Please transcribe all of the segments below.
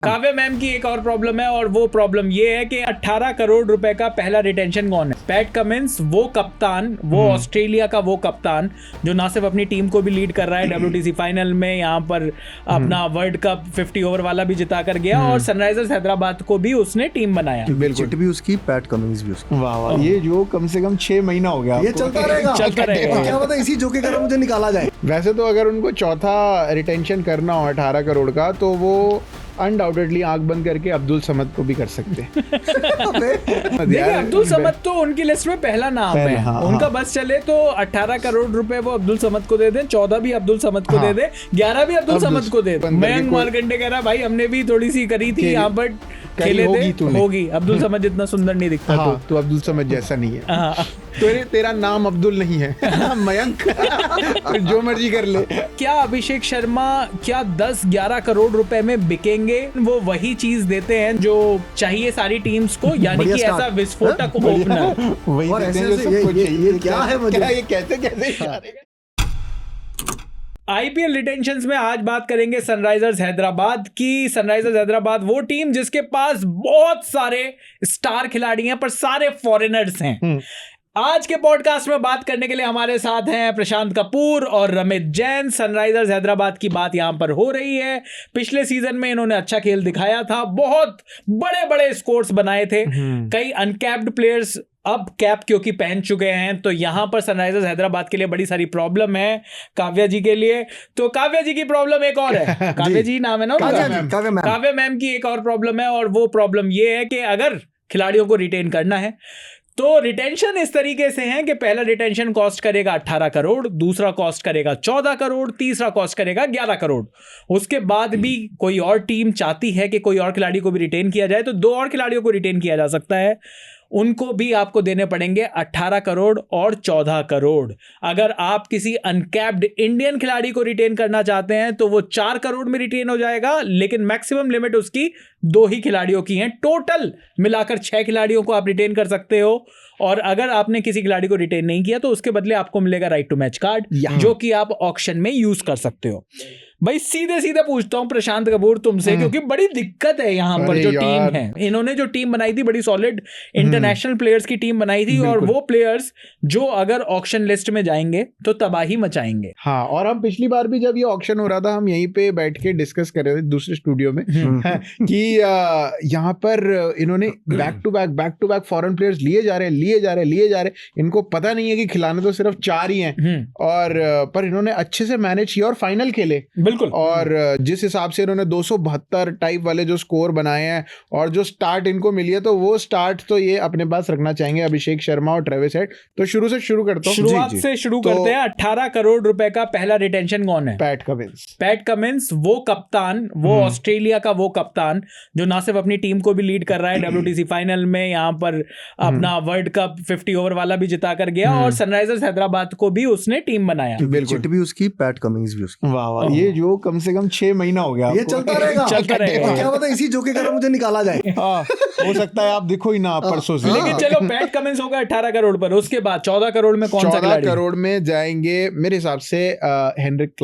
Kavya ma'am की एक और प्रॉब्लम है और वो प्रॉब्लम ये है कि 18 करोड़ रुपए का पहला रिटेंशन कौन है? पैट कमिंस, वो कप्तान, वो ऑस्ट्रेलिया का वो कप्तान जो ना सिर्फ अपनी टीम को भी लीड कर रहा है WTC फाइनल में, यहाँ पर अपना वर्ल्ड कप 50 ओवर वाला भी जिता कर गया और सनराइजर्स हैदराबाद को भी उसने टीम बनाया। चिट भी उसकी, पैट कमिंस भी उसकी। वाह वाह, ये जो कम से कम 6 महीना हो गया, ये चलता रहेगा। क्या पता इसी जोके का मुझे निकाला जाए। वैसे तो अगर उनको चौथा रिटेंशन करना हो 18 करोड़ का तो वो अनडाउटेडली आंख बंद करके अब्दुल समद को भी कर सकते हैं। देखिए, अब्दुल समद तो उनकी लिस्ट में पहला नाम है। हाँ, उनका बस चले तो 18 करोड़ रुपए वो अब्दुल समद को दे दें, 14 भी अब्दुल समद को दे दें, 11 भी अब्दुल समद को दे दें। मयंक मालगंडे कह रहा भाई हमने भी थोड़ी सी करी थी यहाँ पर, खेले थे, होगी। अब्दुल समद जितना सुंदर नहीं दिखता। तो अब्दुल समद जैसा नहीं है। तेरा नाम अब्दुल नहीं है मयंक। जो मर्जी कर ले। क्या अभिषेक शर्मा 10-11 करोड़ रुपए में बिकेंगे? वो वही चीज देते हैं जो चाहिए सारी टीम्स को, यानी कि ऐसा विस्फोटक ओपनर। वही देते हैं जो सबको चाहिए। क्या है मुझे ये कैसे आईपीएल रिटेंशंस में आज बात करेंगे सनराइजर्स हैदराबाद की। सनराइजर्स हैदराबाद वो टीम जिसके पास बहुत सारे स्टार खिलाड़ी हैं पर सारे फॉरेनर्स हैं। आज के पॉडकास्ट में बात करने के लिए हमारे साथ हैं प्रशांत कपूर और रमित जैन। सनराइजर्स हैदराबाद की बात यहां पर हो रही है। पिछले सीजन में इन्होंने अच्छा खेल दिखाया था, बहुत बड़े बड़े स्कोर्स बनाए थे। कई अनकैप्ड प्लेयर्स अब कैप क्योंकि पहन चुके हैं, तो यहां पर सनराइजर्स हैदराबाद के लिए बड़ी सारी प्रॉब्लम है। काव्या जी के लिए तो काव्या जी की प्रॉब्लम एक और है। काव्या जी नाम है ना? काव्या मैम की एक और प्रॉब्लम है और वो प्रॉब्लम ये है कि अगर खिलाड़ियों को रिटेन करना है तो रिटेंशन इस तरीके से है कि पहला रिटेंशन कॉस्ट करेगा 18 करोड़, दूसरा कॉस्ट करेगा 14 करोड़, तीसरा कॉस्ट करेगा 11 करोड़। उसके बाद भी कोई और टीम चाहती है कि कोई और खिलाड़ी को भी रिटेन किया जाए तो 2 और खिलाड़ियों को रिटेन किया जा सकता है। उनको भी आपको देने पड़ेंगे 18 करोड़ और 14 करोड़। अगर आप किसी अनकैप्ड इंडियन खिलाड़ी को रिटेन करना चाहते हैं तो वो 4 करोड़ में रिटेन हो जाएगा, लेकिन मैक्सिमम लिमिट उसकी 2 ही खिलाड़ियों की है। टोटल मिलाकर 6 खिलाड़ियों को आप रिटेन कर सकते हो। और अगर आपने किसी खिलाड़ी को रिटेन नहीं किया तो उसके बदले आपको मिलेगा राइट टू मैच कार्ड, जो कि आप ऑक्शन में यूज कर सकते हो। भाई सीधे सीधे पूछता हूं प्रशांत कपूर तुमसे, क्योंकि बड़ी दिक्कत है यहाँ पर जो टीम है। इन्होंने जो टीम बनाई थी बड़ी सॉलिड इंटरनेशनल प्लेयर्स की टीम बनाई थी, और वो प्लेयर्स जो अगर ऑक्शन लिस्ट में जाएंगे तो तबाही मचाएंगे। हाँ, और हम पिछली बार भी जब ये ऑक्शन हो रहा था हम यहीं पे बैठ के डिस्कस कर रहे थे दूसरे स्टूडियो में कि यहाँ पर इन्होंने back to back foreign players लिए जा रहे। इनको पता नहीं है कि खिलाने तो सिर्फ 4 ही हैं, और पर इन्होंने अच्छे से मैनेज किया और फाइनल खेले। बिल्कुल। और जिस हिसाब से इन्होंने 272 टाइप वाले जो स्कोर बनाए हैं और जो स्टार्ट इनको मिली है, तो वो स्टार्ट तो ये अपने पास रखना चाहेंगे अभिषेक शर्मा और ट्रेविस हेड। तो शुरू करता हूं। शुरुआत से शुरू करते हैं। 18 करोड़ रुपए का पहला रिटेंशन कौन है? पैट कमिंस, वो कप्तान, वो ऑस्ट्रेलिया का वो कप्तान जो ना सिर्फ अपनी टीम को भी लीड कर रहा है WTC फाइनल में, यहाँ पर अपना वर्ल्ड कप 50 ओवर वाला भी जिता कर गया और सनराइजर्स हैदराबाद को भी उसने टीम बनाया। चिट भी उसकी, पैट कमिंस भी उसकी। वाह वाह, ये जो कम से कम 6 महीना हो गया, ये चलता रहेगा। क्या पता इसी जोके का मुझे निकाला जाए। हो सकता है आप दिखो ही ना परसों से। लेकिन चलो, पैट कमिंस होगा 18 करोड़ पर, उसके बाद 14 करोड़ में कौन सा खिलाड़ी? 14 करोड़ में जाएंगे मेरे हिसाब से हेनरिक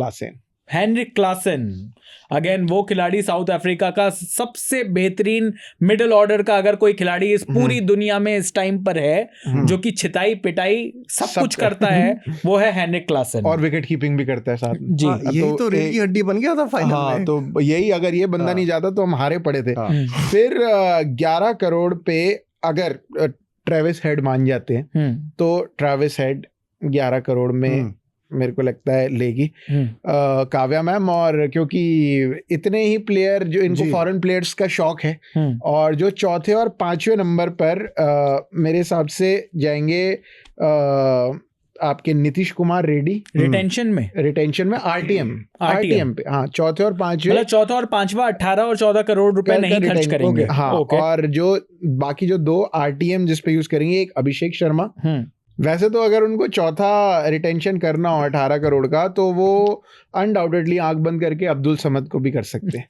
क्लासेन। अगेन वो खिलाड़ी साउथ अफ्रीका का सबसे बेहतरीन मिडिल ऑर्डर का अगर कोई खिलाड़ी इस पूरी दुनिया में इस टाइम पर है जो कि छिताई पिटाई सब कुछ करता है, वो है हेनरिक क्लासेन। और विकेट कीपिंग भी करता है साथ में। जी, यही तो रीढ़ की हड्डी बन गया था फाइनल में। तो यही, अगर ये बंदा नहीं जाता तो हम हारे पड़े थे। फिर 11 करोड़ पे अगर ट्रेविस हेड मान जाते हैं तो ट्रेविस हेड 11 करोड़ में मेरे को लगता है लेगी काव्या मैम। और क्योंकि इतने ही प्लेयर जो इनको फॉरेन प्लेयर्स का शौक है, और जो चौथे और 5वें नंबर पर मेरे हिसाब से जाएंगे आपके नीतीश कुमार रेड्डी रिटेंशन में आरटीएम पे। हाँ, चौथे और 5वें, मतलब चौथा और 5वां 18 और 14 करोड़ रुपए नहीं खर्च करेंगे। हाँ, और जो बाकी जो 2 आरटीएम जिस पे यूज करेंगे, एक अभिषेक शर्मा। वैसे तो अगर उनको चौथा रिटेंशन करना हो 18 करोड़ का तो वो अनडाउटेडली आंख बंद करके अब्दुल समद को भी कर सकते हैं।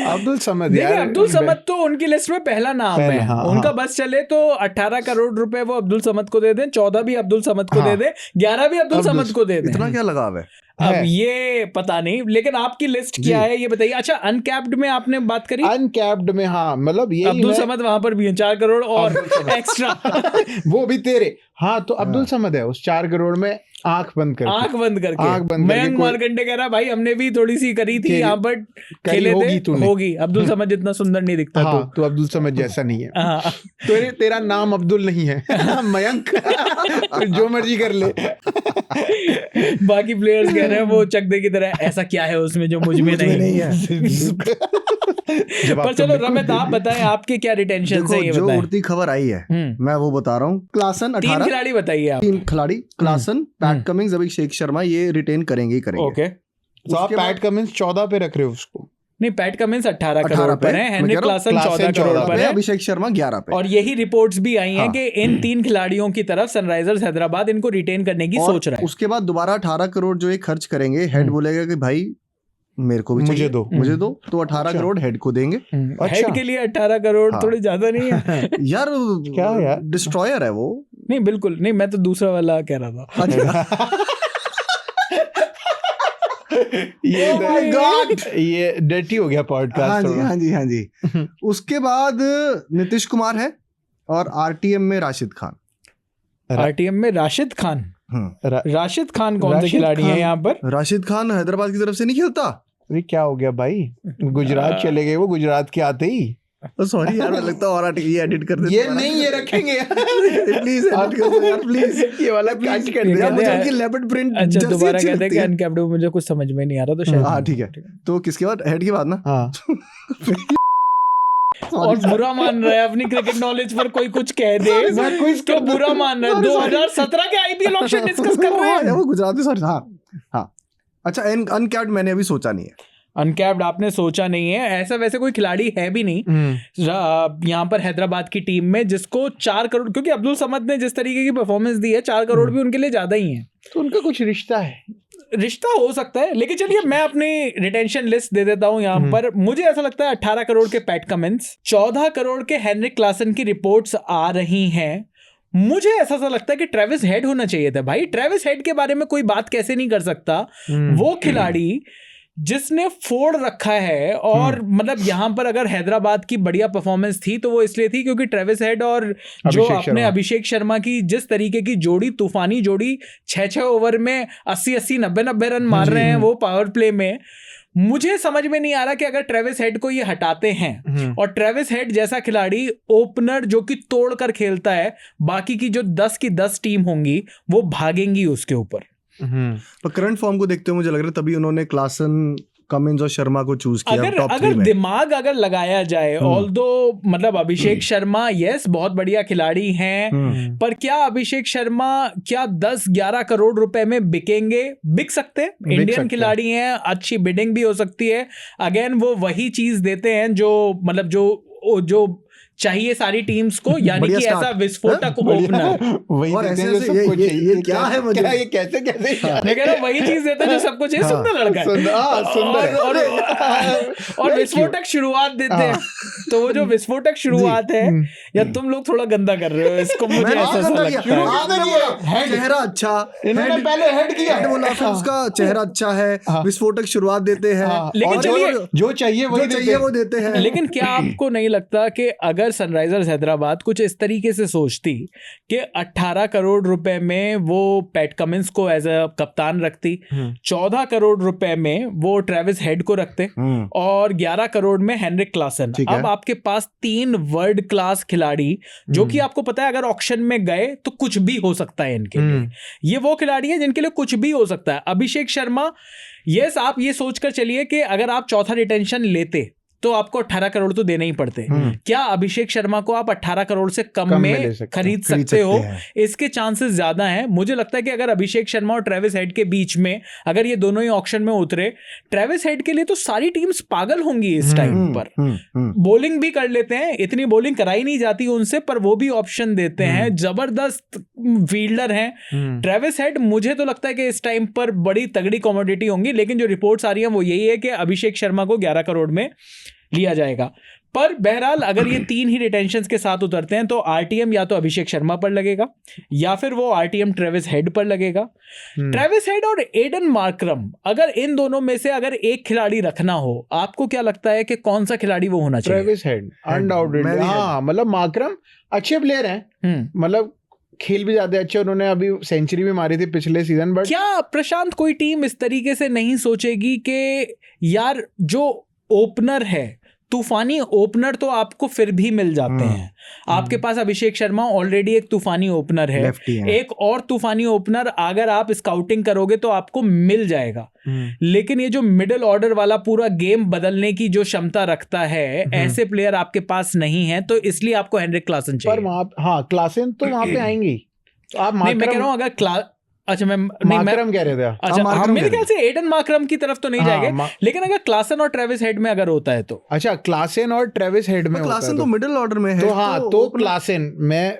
अब्दुल समद तो उनकी लिस्ट में पहला नाम है। हाँ, उनका बस चले तो 18 करोड़ रुपए वो अब्दुल समद को दे दें, 14 भी अब्दुल समद को दे दें, 11 भी अब्दुल समद को दे दें। इतना क्या लगाव है? अब ये पता नहीं, लेकिन आपकी लिस्ट क्या है ये बताइए। अच्छा, अनकैप्ड में आपने बात करी? अनकैप्ड में हाँ, मतलब ये अब्दुल समद वहां पर भी है 4 करोड़ और एक्स्ट्रा वो भी तेरे। हाँ तो अब्दुल समद है उस 4 करोड़ में आंख बंद करके। मयंक मार्कंडे कह रहा भाई हमने भी थोड़ी सी करी थी यहाँ पर, खेले होगी। अब्दुल समद जितना सुंदर नहीं दिखता। हाँ, तो अब्दुल समद जैसा नहीं है। तो तेरा नाम अब्दुल नहीं है मयंक, जो मर्जी कर ले। बाकी प्लेयर्स कह रहे हैं वो चकदे की तरह, ऐसा क्या है उसमें जो मुझ में नहीं है। पर चलो रमित आप बताएं आपके क्या रिटेंशन है ये जो बताएं। उड़ती खबर आई है मैं वो बता रहा हूँ। क्लासन 18 3 खिलाड़ी बताइए आप। 3 खिलाड़ी, Klaasen, PAT Cummins, Abhishek Sharma, ये रिटेन करेंगे ही करेंगे। ओके, तो आप पैट कमिंस 14 पे रख रहे हो उसको? नहीं, पैट कमिंस 18 करोड़ पर है, हेनरिक क्लासन 14 करोड़ पर है, अभिषेक शर्मा 11 पे। और यही रिपोर्ट्स भी आई हैं कि इन 3 खिलाड़ियों की तरफ सनराइजर्स हैदराबाद इनको रिटेन करने की सोच रहा है। उसके बाद दोबारा 18 करोड़ जो ये खर्च करेंगे, हेड बोलेगा कि भाई मेरे को भी मुझे दो, तो 18 करोड़ हेड को देंगे। हेड के लिए 18 करोड़ थोड़ी ज्यादा नहीं है यार? क्या यार, डिस्ट्रॉयर है वो। नहीं बिल्कुल नहीं, मैं तो दूसरा वाला कह रहा था। ये डर्टी हो गया पॉडकास्ट। हाँ जी। उसके बाद नीतीश कुमार है और आरटीएम में राशिद खान। आरटीएम में राशिद खान? राशिद खान कौन से खिलाड़ी हैं यहाँ पर? राशिद खान हैदराबाद की तरफ से नहीं खेलता। अरे क्या हो गया भाई, गुजरात चले गए वो, गुजरात के आते ही। सॉरी यार, लगता है और ये एडिट कर देते। ये नहीं, ये रखेंगे प्लीज एडिट कर दो यार, प्लीज ये वाला कट कर दे यार, मुझे उनकी लेपर्ड प्रिंट। अच्छा दोबारा कहते हैं कि अनकैप्ड, मुझे कुछ समझ में नहीं आ रहा तो शायद। हाँ ठीक है, तो किसके बाद? हेड के बाद ना। हाँ और बुरा मान रहा है अपनी क्रिकेट नॉलेज पर, कोई कुछ कह दे तो बुरा मान रहा है। 2017 के आईपीएल ऑक्शन डिस्कस कर रहे हैं वो गुजराती। सॉरी हाँ। अच्छा, अनकैप्ड मैंने अभी सोचा नहीं है। अनकैप्ड आपने सोचा नहीं है? ऐसा वैसे कोई खिलाड़ी है भी नहीं यहाँ पर हैदराबाद की टीम में जिसको 4 करोड़, क्योंकि अब्दुल समद ने जिस तरीके की परफॉर्मेंस दी है 4 करोड़ भी उनके लिए ज्यादा ही है। तो उनका कुछ रिश्ता हो सकता है, लेकिन चलिए मैं अपनी रिटेंशन लिस्ट दे देता हूं यहाँ पर। मुझे ऐसा लगता है 18 करोड़ के पैट कमिंस, 14 करोड़ के हेनरिक क्लासन की रिपोर्ट्स आ रही हैं। मुझे ऐसा लगता है कि ट्रेविस हेड होना चाहिए था भाई। ट्रेविस हेड के बारे में कोई बात कैसे नहीं कर सकता? वो खिलाड़ी जिसने फोड़ रखा है, और मतलब यहाँ पर अगर हैदराबाद की बढ़िया परफॉर्मेंस थी तो वो इसलिए थी क्योंकि ट्रेविस हेड और जो अपने अभिषेक शर्मा की जिस तरीके की जोड़ी, तूफानी जोड़ी, 6-6 ओवर में 80-80, 90-90 रन मार रहे हैं वो पावर प्ले में। मुझे समझ में नहीं आ रहा कि अगर ट्रेविस हेड को ये हटाते हैं और ट्रेविस हेड जैसा खिलाड़ी ओपनर जो कि तोड़ कर खेलता है, बाकी की जो 10 की 10 टीम होंगी वो भागेंगी उसके ऊपर। पर करंट फॉर्म को देखते हुए मुझे लग रहा है तभी उन्होंने क्लासन, कमिंस और शर्मा को चूज किया टॉप 3 में। दिमाग अगर लगाया जाए, ऑल्दो मतलब अभिषेक शर्मा यस बहुत बढ़िया खिलाड़ी हैं, पर क्या अभिषेक शर्मा क्या 10-11 करोड़ रुपए में बिकेंगे? बिक सकते हैं, इंडियन खिलाड़ी हैं, अच्छी बिडिंग भी हो सकती है। अगेन वो वही चीज देते हैं जो मतलब जो चाहिए सारी टीम्स को, यानी कि ऐसा विस्फोटक ओपनर। वही और देते ऐसे हैं जो सब कुछ ये क्या है मुझे, ये कैसे मैं कह रहा हूं वही चीज देते हैं जो सब कुछ है। सुंदर लड़का है, सुंदर और विस्फोटक शुरुआत देते हैं। तो वो जो विस्फोटक शुरुआत है, या तुम लोग थोड़ा गंदा कर रहे हो इसको, मुझे ऐसा लगता है। चेहरा अच्छा, इन्होंने पहले हेड किया, उसका चेहरा अच्छा है, विस्फोटक शुरुआत देते हैं, लेकिन चलिए जो चाहिए वो देते हैं। लेकिन क्या आपको नहीं लगता कि अगर सनराइजर्स हैदराबाद कुछ इस तरीके से सोचती कि 18 करोड़ रुपए में वो पैट कमिंस को एज अ कप्तान रखती, 14 करोड़ रुपए में वो ट्रेविस हेड को रखते, और 11 करोड़ में हेनरिक क्लासन, अब आपके पास 3 वर्ल्ड क्लास खिलाड़ी जो कि आपको पता है अगर ऑक्शन में गए तो कुछ भी हो सकता है इनके लिए। ये वो खिलाड़ी है जिनके लिए कुछ भी हो सकता है। अभिषेक शर्मा, यस आप ये सोचकर चलिए कि अगर आप चौथा रिटेंशन लेते तो आपको 18 करोड़ तो देने ही पड़ते। क्या अभिषेक शर्मा को आप 18 करोड़ से कम में खरीद सकते हो? इसके चांसेस ज्यादा हैं। मुझे लगता है कि अगर अभिषेक शर्मा और ट्रेविस हेड के बीच में अगर ये दोनों ही ऑक्शन में उतरे, ट्रेविस हेड के लिए तो सारी टीम्स पागल होंगी इस टाइम पर। बॉलिंग भी कर लेते हैं, इतनी बॉलिंग कराई नहीं जाती उनसे, पर वो भी ऑप्शन देते हैं, जबरदस्त फील्डर हैं ट्रेविस हेड। मुझे तो लगता है कि इस टाइम पर बड़ी तगड़ी कमोडिटी होंगी, लेकिन जो रिपोर्ट्स आ रही हैं वो यही है कि अभिषेक शर्मा को 11 करोड़ में लिया जाएगा। पर बहरहाल अगर ये 3 ही रिटेंशंस के साथ उतरते हैं तो आरटीएम या तो अभिषेक शर्मा पर लगेगा या फिर वो आरटीएम ट्रेविस हेड पर लगेगा। ट्रेविस हेड और एडन मार्करम, अगर इन दोनों में से अगर एक खिलाड़ी रखना हो, आपको क्या लगता है कि कौन सा खिलाड़ी वो होना चाहिए? Travis head undoubtedly. हाँ, मतलब मार्करम अच्छे प्लेयर हैं, मतलब खेल भी जाते अच्छे, उन्होंने अभी सेंचुरी भी मारी थी पिछले सीजन। बट क्या प्रशांत कोई टीम इस तरीके से नहीं सोचेगी कि यार जो ओपनर है, तूफानी ओपनर तो आपको फिर भी मिल जाते हैं, आपके पास अभिषेक शर्मा ऑलरेडी एक तूफानी ओपनर है, एक और तूफानी ओपनर अगर आप स्काउटिंग करोगे तो आपको मिल जाएगा, लेकिन ये जो मिडिल ऑर्डर वाला पूरा गेम बदलने की जो क्षमता रखता है, ऐसे प्लेयर आपके पास नहीं है, तो इसलिए आपको हेनरिक क्लासन चाहिए। पर वहां, हाँ, क्लासन तो वहां पे आएंगी। तो आप मैं कह रहा हूं अगर अच्छा मैं मार्करम कह रहे थे। अच्छा हाँ, मेरे ख्याल से एडन मार्करम की तरफ तो नहीं जाएंगे, लेकिन अगर क्लासन और ट्रेविस हेड में अगर होता है तो। अच्छा, क्लासन और ट्रेविस हेड में क्लासन तो मिडिल ऑर्डर में है, तो हाँ, तो क्लासन,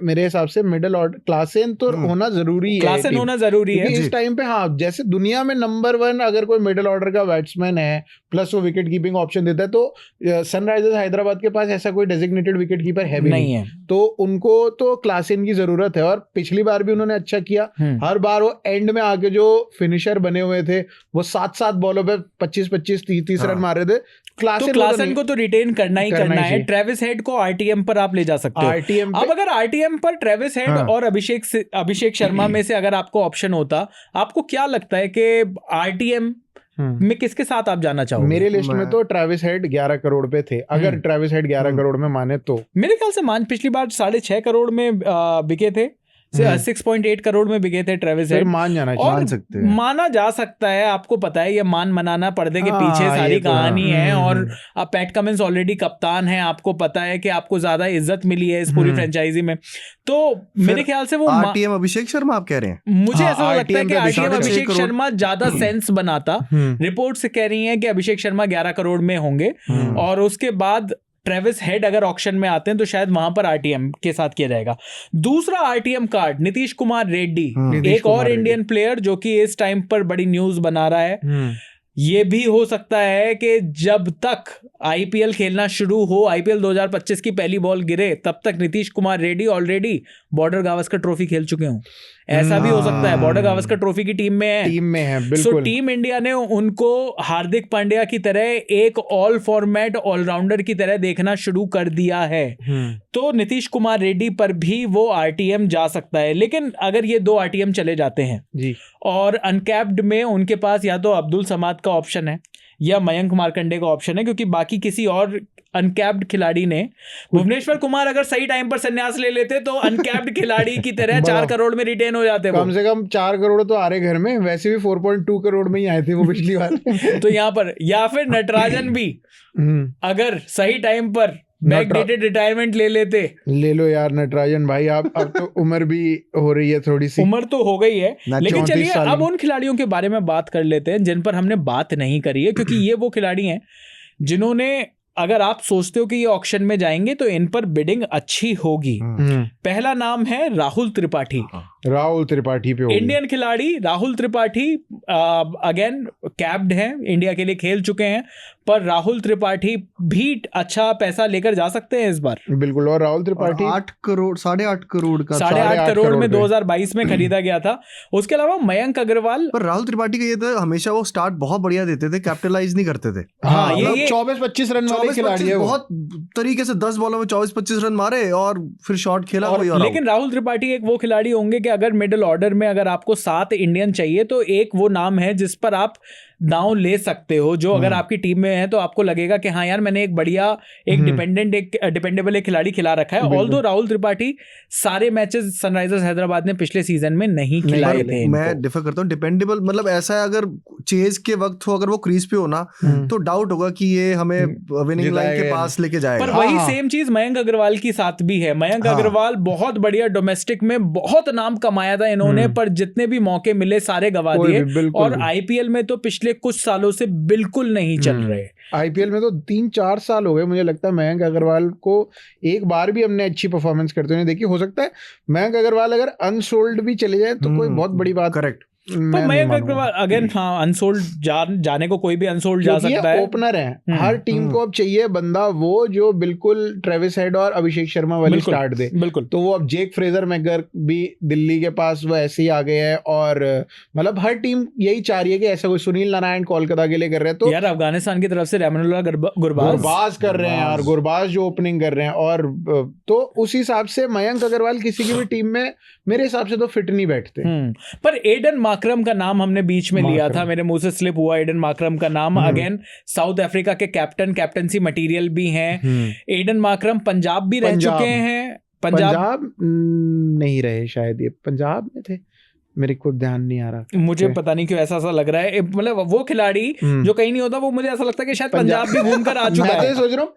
मेरे हिसाब से मिडिल ऑर्डर क्लासन तो होना जरूरी है, क्लासन होना जरूरी है इस टाइम पे। हाँ, जैसे दुनिया में नंबर 1 अगर कोई मिडिल ऑर्डर का बैट्समैन है प्लस वो विकेट कीपिंग ऑप्शन देता है, तो सनराइजर्स हैदराबाद के पास ऐसा कोई डेजिग्नेटेड विकेट कीपर है भी नहीं है, तो उनको तो क्लासन की जरूरत है। और पिछली बार भी उन्होंने अच्छा किया, हर बार वो एंड में आके जो फिनिशर बने हुए थे वो 7-7 बॉलों पे 25-25 30 रन मारे थे। क्लासन को तो रिटेन करना ही करना है। ट्रेविस हेड को आरटीएम पर आप ले जा सकते हो। आरटीएम अब अगर आरटीएम पर ट्रेविस हेड और अभिषेक शर्मा में से अगर आपको ऑप्शन होता, आपको क्या लगता है कि आरटीएम में किसके साथ आप जाना चाहोगे? मेरे लिस्ट में तो ट्रेविस हेड 11 करोड़ पे थे, अगर ट्रेविस हेड 11 करोड़ में माने तो। मेरे ख्याल से पिछली बार 6.5 करोड़ में बिके थे, 6.8 करोड़ में बिके थे ट्रेविस हेड। माना जा सकता है, आपको पता है ये मनाना पर्दे के पीछे सारी कहानी है, और पैट कमिंस ऑलरेडी कप्तान है, आपको पता है कि आपको ज्यादा इज्जत मिली है इस पूरी फ्रेंचाइजी में, तो मेरे ख्याल से वो आरटीएम अभिषेक शर्मा आप कह रहे हैं? मुझे ऐसा लगता है कि आरटीएम अभिषेक शर्मा ज्यादा सेंस बनाता। रिपोर्ट से कह रही है कि अभिषेक शर्मा 11 करोड़ में होंगे, और उसके बाद ट्रेविस हेड अगर ऑक्शन में आते हैं तो शायद वहां पर आरटीएम के साथ किया जाएगा। दूसरा आरटीएम कार्ड नीतीश कुमार रेड्डी, एक और इंडियन प्लेयर जो कि इस टाइम पर बड़ी न्यूज बना रहा है। ये भी हो सकता है कि जब तक आईपीएल खेलना शुरू हो, आईपीएल 2025 की पहली बॉल गिरे, तब तक Nitish Kumar Reddy already border Gavaskar trophy खेल चुके हों। ऐसा भी हो सकता है, बॉर्डर गावस्कर ट्रॉफी की टीम में है बिल्कुल। सो टीम इंडिया ने उनको हार्दिक पांड्या की तरह एक ऑल फॉर्मेट ऑलराउंडर की तरह देखना शुरू कर दिया है, तो नीतीश कुमार रेड्डी पर भी वो आरटीएम जा सकता है। लेकिन अगर ये 2 आरटीएम चले जाते हैं जी, और अनकैप्ड में उनके पास या तो अब्दुल समाद का ऑप्शन है या मयंक मार्कंडे का ऑप्शन है, क्योंकि बाकी किसी और अनकैप्ड खिलाड़ी ने, भुवनेश्वर कुमार अगर सही टाइम पर संन्यास ले लेते तो अनकैप्ड खिलाड़ी की तरह 4 करोड़ में रिटेन हो जाते। कम से कम 4 करोड़ तो आ रहे घर में, वैसे भी 4.2 करोड़ में ही आए थे वो पिछली बार। तो यहाँ पर या फिर नटराजन भी अगर सही टाइम पर बैकडेटेड रिटायरमेंट ले लो यार नटराजन भाई, आप अब तो उम्र भी हो रही है, थोड़ी सी उम्र तो हो गई है। लेकिन चलिए अब उन खिलाड़ियों के बारे में बात कर लेते हैं जिन पर हमने बात नहीं करी है, क्योंकि ये वो खिलाड़ी हैं जिन्होंने, अगर आप सोचते हो कि ये ऑक्शन में जाएंगे तो इन पर बिडिंग अच्छी होगी। पहला नाम है राहुल त्रिपाठी। राहुल त्रिपाठी पे इंडियन खिलाड़ी राहुल त्रिपाठी अगेन कैप्ड हैं, इंडिया के लिए खेल चुके हैं, पर राहुल त्रिपाठी भी अच्छा पैसा लेकर जा सकते हैं इस बार। बिल्कुल, और राहुल त्रिपाठी 8 करोड़ 8.5 करोड़ का 8.5 करोड़ में 2022 में खरीदा गया था। उसके अलावा मयंक अग्रवाल, पर राहुल त्रिपाठी का ये था हमेशा वो स्टार्ट बहुत बढ़िया देते थे, कैपिटलाइज नहीं करते थे। हाँ, ये 24-25 रन वाले खिलाड़ी है, बहुत तरीके से 10 बॉलों में 24-25 रन मारे और फिर शॉट खेला। लेकिन राहुल त्रिपाठी एक वो खिलाड़ी होंगे कि अगर मिडिल ऑर्डर में अगर आपको 7 इंडियन चाहिए तो एक वो नाम है जिस पर आप दांव ले सकते हो, जो अगर आपकी टीम में है तो आपको लगेगा कि हाँ यार मैंने एक बढ़िया एक डिपेंडेबल एक खिलाड़ी खिला रखा है। ऑल्दो राहुल त्रिपाठी सारे मैचेस सनराइजर्स हैदराबाद ने पिछले सीजन में नहीं खिलाए थे। मैं डिफर करता हूँ, डिपेंडेबल मतलब ऐसा है अगर चेज के वक्त हो, अगर वो क्रीज पे हो ना तो डाउट होगा कि ये हमें विनिंग लाइन के पास लेके जाएगा। पर वही सेम चीज मयंक अग्रवाल की साथ भी है। मयंक अग्रवाल बहुत बढ़िया डोमेस्टिक में बहुत नाम कमाया था इन्होंने, पर जितने भी मौके मिले सारे गवा दिए, और आईपीएल में तो पिछले कुछ सालों से बिल्कुल नहीं चल रहे। आईपीएल में तो 3-4 साल हो गए मुझे लगता है मयंक अग्रवाल को एक बार भी हमने अच्छी परफॉर्मेंस करते हुए देखी। हो सकता है मयंक अग्रवाल अगर अनसोल्ड भी चले जाए तो कोई बहुत बड़ी बात करेक्ट पर मयंक अग्रवाल अगेन हाँ अनसोल्ड जाने को कोई भी अनसोल्ड जा सकता है। ओपनर है, हर टीम को अब चाहिए बंदा वो जो बिल्कुल ट्रेविस हेड और अभिषेक शर्मा वाली स्टार्ट दे। बिल्कुल। तो वो अब जेक फ्रेजर मैगर भी दिल्ली के पास वो ऐसे ही आ गए हैं और मतलब हर टीम यही चाह रही है कि ऐसा कोई सुनील नारायण कोलकाता के लिए कर रहे हैं। तो यार अफगानिस्तान की तरफ से रहमानुल्लाह गुरबाज कर रहे हैं यार, गुरबाज जो ओपनिंग कर रहे हैं और तो उस हिसाब से मयंक अग्रवाल किसी की भी टीम में मेरे हिसाब से तो फिट नहीं बैठते। पर एडन माकरम का नाम हमने बीच में लिया था, मेरे मुंह से स्लिप हुआ एडन माकरम का नाम। अगेन साउथ अफ्रीका के कैप्टनसी मटेरियल भी हैं। एडन माकरम पंजाब भी रह चुके हैं। पंजाब नहीं रहे शायद, ये पंजाब में थे, मेरे को ध्यान नहीं आ रहा, मुझे पता नहीं क्यों ऐसा लग रहा है। मतलब वो खिलाड़ी जो कहीं नहीं होता वो मुझे ऐसा लगता है कि शायद पंजाब भी घूमकर आ चुका है। मैं सोच रहा हूँ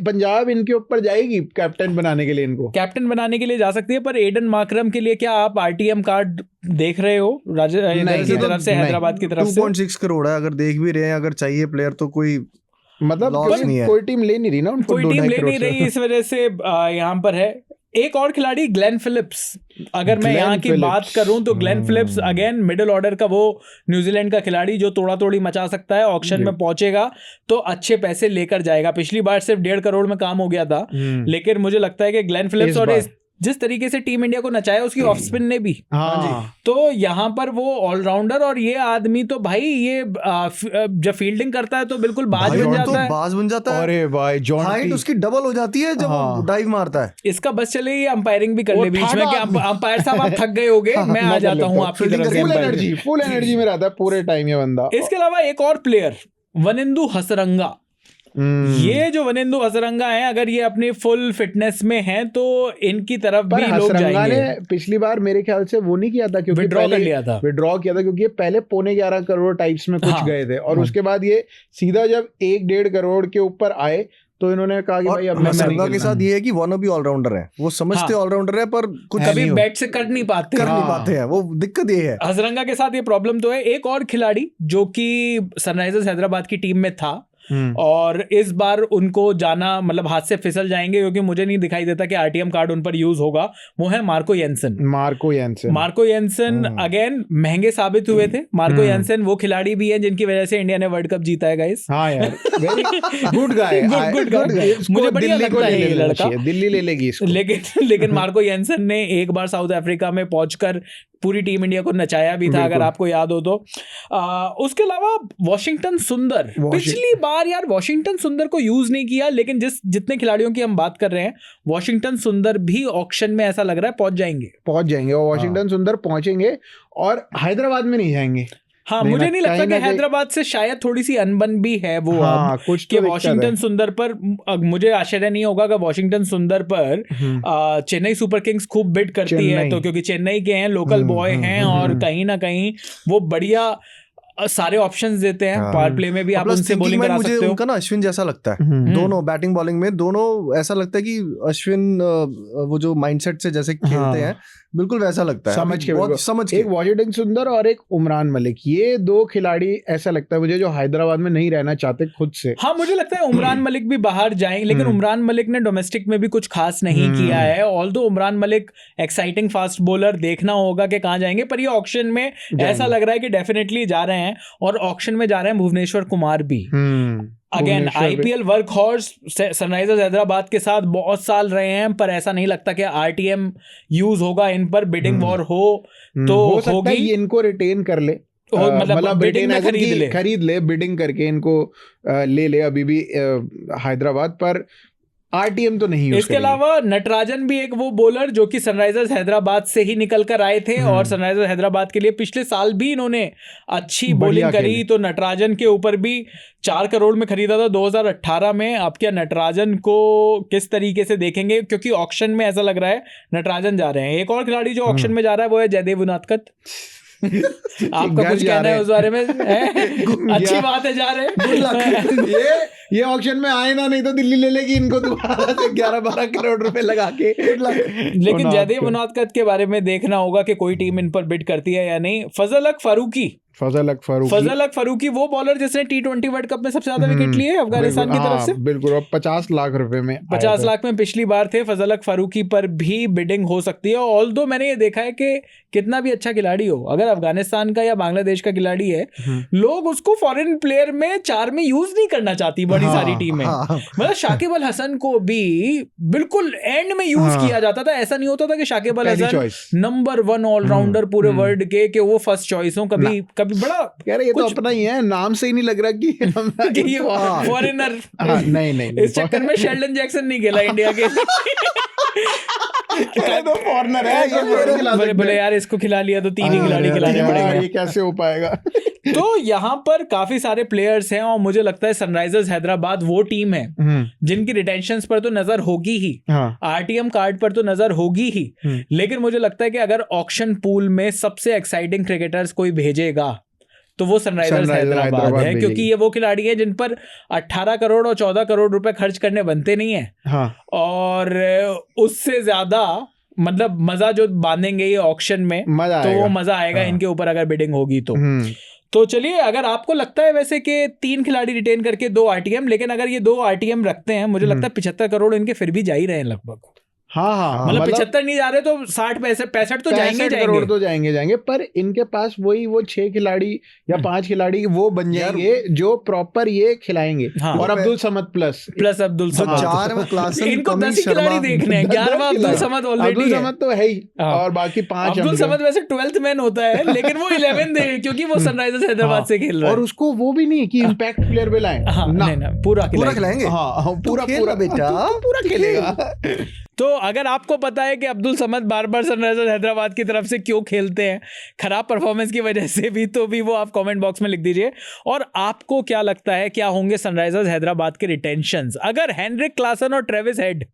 पंजाब इनके ऊपर जाएगी कैप्टन बनाने के लिए, इनको कैप्टन बनाने के लिए जा सकती है। पर एडन माकरम के लिए क्या आप आरटीएम कार्ड देख रहे हो की तरफ से, हैदराबाद की तरफ से? 2.6 करोड़ है, अगर देख भी रहे हैं, अगर चाहिए प्लेयर तो कोई मतलब कोई टीम ले नहीं रही ना, कोई टीम ले नहीं रही, इस वजह से यहाँ पर है। एक और खिलाड़ी ग्लेन फिलिप्स, अगर मैं यहाँ की बात करूं तो Glenn Phillips again middle order का वो न्यूजीलैंड का खिलाड़ी जो तोड़ा तोड़ी मचा सकता है। ऑक्शन में पहुंचेगा तो अच्छे पैसे लेकर जाएगा। पिछली बार सिर्फ 1.5 करोड़ में काम हो गया था, लेकिन मुझे लगता है कि ग्लेन फिलिप्स और जिस तरीके से टीम इंडिया को नचाया उसकी ऑफ स्पिन ने भी, तो यहाँ पर वो ऑलराउंडर और ये आदमी तो भाई ये जब फील्डिंग करता है तो बिल्कुल बाज बन जाता है। अरे भाई हाइट उसकी डबल हो जाती है जब वो डाइव मारता है। इसका बस चले ये अंपायरिंग भी कर ले बीच में कि अंपायर साहब आप थक गए होगे, मैं आ जाता हूँ आपकी तरफ से। फुल एनर्जी में रहता है पूरे टाइम ये बंदा। इसके अलावा एक और प्लेयर वनिंदु हसरंगा, ये जो वनिंदु हसरंगा है, अगर ये अपनी फुल फिटनेस में हैं तो इनकी तरफ भी लोग जाएंगे। ने पिछली बार मेरे ख्याल से वो नहीं किया था, क्योंकि विड्रॉ किया था क्योंकि ये पहले 11.25 करोड़ टाइप्स में कुछ गए थे और उसके बाद ये सीधा जब 1.5 करोड़ के ऊपर आए तो इन्होंने कहा कि भाई अब मैं हसरंगा के साथ ये है कि वो भी ऑलराउंडर है, वो समझते ऑलराउंडर है पर कुछ कभी बैट से कर नहीं पाते हैं, वो दिक्कत ये है। हसरंगा के साथ ये प्रॉब्लम तो है। एक और खिलाड़ी जो कि सनराइजर्स हैदराबाद की टीम में था और इस बार उनको जाना मतलब हाथ से फिसल जाएंगे, क्योंकि मुझे नहीं दिखाई देता कि आरटीएम कार्ड उन पर यूज होगा, वो है मार्को येंसन। अगेन महंगे साबित हुए थे मार्को येंसन। वो खिलाड़ी भी है जिनकी वजह से इंडिया ने वर्ल्ड कप जीता है गाइस। हाँ यार, गुड गाय। मुझे बढ़िया लगता है ये लड़का, दिल्ली ले लेगी इसको। लेकिन मार्को येंसन ने एक बार साउथ अफ्रीका में पहुंचकर पूरी टीम इंडिया को नचाया भी था, अगर आपको याद हो तो। उसके अलावा वॉशिंगटन सुंदर, पिछली बार यार वॉशिंगटन सुंदर को यूज नहीं किया, लेकिन जितने खिलाड़ियों की हम बात कर रहे हैं वॉशिंगटन सुंदर भी ऑक्शन में ऐसा लग रहा है पहुंच जाएंगे और वॉशिंगटन सुंदर पहुंचेंगे और हैदराबाद में नहीं जाएंगे। हाँ, मुझे नहीं लगता कि हैदराबाद से शायद थोड़ी सी अनबन भी है वो, कुछ कि वॉशिंगटन सुंदर पर मुझे आश्चर्य नहीं होगा कि वॉशिंगटन सुंदर पर चेन्नई सुपर किंग्स खूब बिड करती है, तो क्योंकि चेन्नई के हैं, लोकल बॉय हैं और कहीं ना कहीं वो बढ़िया सारे ऑप्शंस देते हैं। पावर प्ले में भी आप उनसे बॉलिंग करा सकते हो। उनका ना अश्विन जैसा लगता है, दोनों बैटिंग बॉलिंग में दोनों ऐसा लगता है कि अश्विन वो जो माइंडसेट से जैसे खेलते हैं बिल्कुल वैसा लगता है, समझ के। एक वॉशिंगटन सुंदर और एक उमरान मलिक, ये दो खिलाड़ी ऐसा लगता है मुझे जो हैदराबाद में नहीं रहना चाहते खुद से। हाँ, मुझे लगता है उमरान मलिक भी बाहर जाएंगे, लेकिन उमरान मलिक ने डोमेस्टिक में भी कुछ खास नहीं किया है। Although Umran Malik exciting fast bowler, देखना होगा कि कहाँ जाएंगे, पर ये ऑक्शन में ऐसा लग रहा है कि डेफिनेटली जा रहे हैं और ऑक्शन में जा रहे हैं भुवनेश्वर कुमार भी। Again IPL work horse, Sunrisers Hyderabad के साथ बहुत साल रहे हैं, पर ऐसा नहीं लगता कि आरटीएम यूज होगा इन पर। बिडिंग वॉर हो तो हो सकता है इनको रिटेन कर ले, मतलब बिडिंग में खरीद ले, बिडिंग करके इनको ले अभी भी हैदराबाद, पर आरटीएम तो नहीं। इसके अलावा नटराजन भी एक वो बॉलर जो कि सनराइजर्स हैदराबाद से ही निकल कर आए थे और सनराइजर्स हैदराबाद के लिए पिछले साल भी इन्होंने अच्छी बॉलिंग करी, तो नटराजन के ऊपर भी 4 करोड़ में खरीदा था 2018 में। अब क्या नटराजन को किस तरीके से देखेंगे, क्योंकि ऑक्शन में ऐसा लग रहा है नटराजन जा रहे हैं। एक और खिलाड़ी जो ऑक्शन में जा रहा है वो है जयदेव उनादकत। आपका कुछ कहना है उस बारे में? अच्छी बात है, जा रहे हैं। ये ऑक्शन में आए ना, नहीं तो दिल्ली ले लेगी इनको दोबारा से 11-12 करोड़ रुपए लगा के। लेकिन जयदेव उनादकत के बारे में देखना होगा कि कोई टीम इन पर बिड करती है या नहीं। फजल हक फारूकी फजल हक फारूकी वो बॉलर जिसने T20 वर्ल्ड कप में सबसे ज्यादा विकेट लिए अफगानिस्तान की तरफ से। बिल्कुल, और 50 लाख रुपए में 50 लाख में पिछली बार थे। फजल हक फारूकी पर भी बिडिंग हो सकती है। ऑल्दो मैंने ये देखा है कि कितना भी अच्छा खिलाड़ी हो, अगर अफगानिस्तान का या बांग्लादेश का खिलाड़ी है, लोग उसको फॉरेन प्लेयर में 4 में यूज नहीं करना चाहती बड़ी सारी टीमें। मतलब शाकिब अल हसन को भी बिल्कुल एंड में यूज किया जाता था। ऐसा नहीं होता था कि शाकिब अल हसन नंबर 1 ऑलराउंडर पूरे वर्ल्ड के वो फर्स्ट चॉइस हो। कभी बड़ा ये तो अपना ही है, नाम से ही नहीं लग रहा कि ये फॉरेनर। नहीं, इस चक्कर में शेल्डन जैक्सन नहीं खेला इंडिया के तो फॉरेनर है ये, बोले यार इसको खिला लिया तो 3 ही खिलाड़ी खिलाने पड़ेंगे, ये कैसे हो पाएगा। तो यहाँ पर काफी सारे प्लेयर्स हैं और मुझे लगता है सनराइजर्स हैदराबाद वो टीम है जिनकी रिटेंशंस पर तो नजर होगी ही, आरटीएम कार्ड पर तो नजर होगी ही, लेकिन मुझे लगता है कि अगर ऑक्शन पूल में सबसे एक्साइटिंग क्रिकेटर्स कोई भेजेगा तो वो सनराइजर्स हैदराबाद है, क्योंकि ये वो खिलाड़ी है जिन पर 18 करोड़ और 14 करोड़ रुपए खर्च करने बनते नहीं है। और उससे ज्यादा मतलब मजा जो बांधेंगे ये ऑक्शन में, तो वो मजा आएगा इनके ऊपर अगर बिडिंग होगी तो चलिए, अगर आपको लगता है वैसे कि 3 खिलाड़ी रिटेन करके 2 आरटीएम, लेकिन अगर ये 2 आरटीएम रखते हैं, मुझे लगता है 75 करोड़ इनके फिर भी जा ही रहे हैं लगभग। हाँ, मतलब 75 नहीं जा रहे तो 60 65 तो जाएंगे करोड़ तो जाएंगे, पर इनके पास वो 6 खिलाड़ी या 5 खिलाड़ी वो बन जाएंगे जो प्रॉपर ये खिलाएंगे। और अब्दुल समद प्लस अब्दुल समद 4 में क्लास इनको 10 खिलाड़ी देखने हैं। 11वां अब्दुल समद ऑलरेडी, अब्दुल समद तो है ही, और बाकी 5 अब्दुल समद वैसे 12th मैन होता है, लेकिन वो 11th है क्योंकि वो सनराइजर्स हैदराबाद से खेल रहा है। और उसको वो भी नहीं कि इम्पैक्ट प्लेयर पे लाएं, पूरा खिलाएंगे। पूरा बेटा पूरा खेलेगा। तो अगर आपको पता है कि अब्दुल समद बार सनराइजर्स हैदराबाद की तरफ से क्यों खेलते हैं, खराब परफॉर्मेंस की वजह से भी, तो भी वो आप कमेंट बॉक्स में लिख दीजिए। और आपको क्या लगता है क्या होंगे सनराइजर्स हैदराबाद के रिटेंशंस अगर हेनरिक क्लासन और ट्रेविस हेड,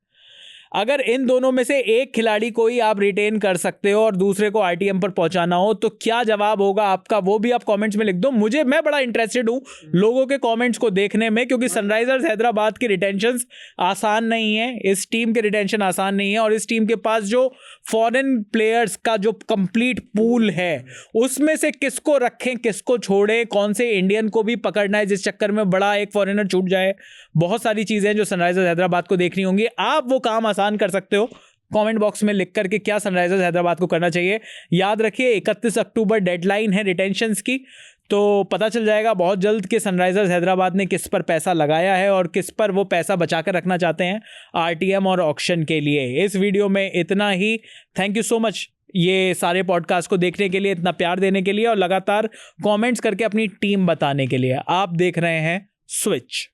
अगर इन दोनों में से एक खिलाड़ी को ही आप रिटेन कर सकते हो और दूसरे को आरटीएम पर पहुंचाना हो, तो क्या जवाब होगा आपका, वो भी आप कमेंट्स में लिख दो। मैं बड़ा इंटरेस्टेड हूं लोगों के कमेंट्स को देखने में, क्योंकि सनराइजर्स हैदराबाद के रिटेंशंस आसान नहीं है, इस टीम के रिटेंशन आसान नहीं है, और इस टीम के पास जो फॉरेन प्लेयर्स का जो कंप्लीट पूल है उसमें से किसको रखें किसको छोड़ें, कौन से इंडियन को भी पकड़ना है जिस चक्कर में बड़ा एक फॉरेनर छूट जाए, बहुत सारी चीजें जो सनराइजर्स हैदराबाद को देखनी होंगी। आप वो काम आसान कर सकते हो कमेंट बॉक्स में लिख करके क्या सनराइजर्स हैदराबाद को करना चाहिए। याद रखिए 31 अक्टूबर डेडलाइन है रिटेंशंस की, तो पता चल जाएगा बहुत जल्द कि सनराइजर्स हैदराबाद ने किस पर पैसा लगाया है और किस पर वो पैसा बचा कर रखना चाहते हैं आरटीएम और ऑक्शन के लिए। इस वीडियो में इतना ही। थैंक यू सो मच ये सारे पॉडकास्ट को देखने के लिए, इतना प्यार देने के लिए और लगातार कमेंट्स करके अपनी टीम बताने के लिए। आप देख रहे हैं स्विच।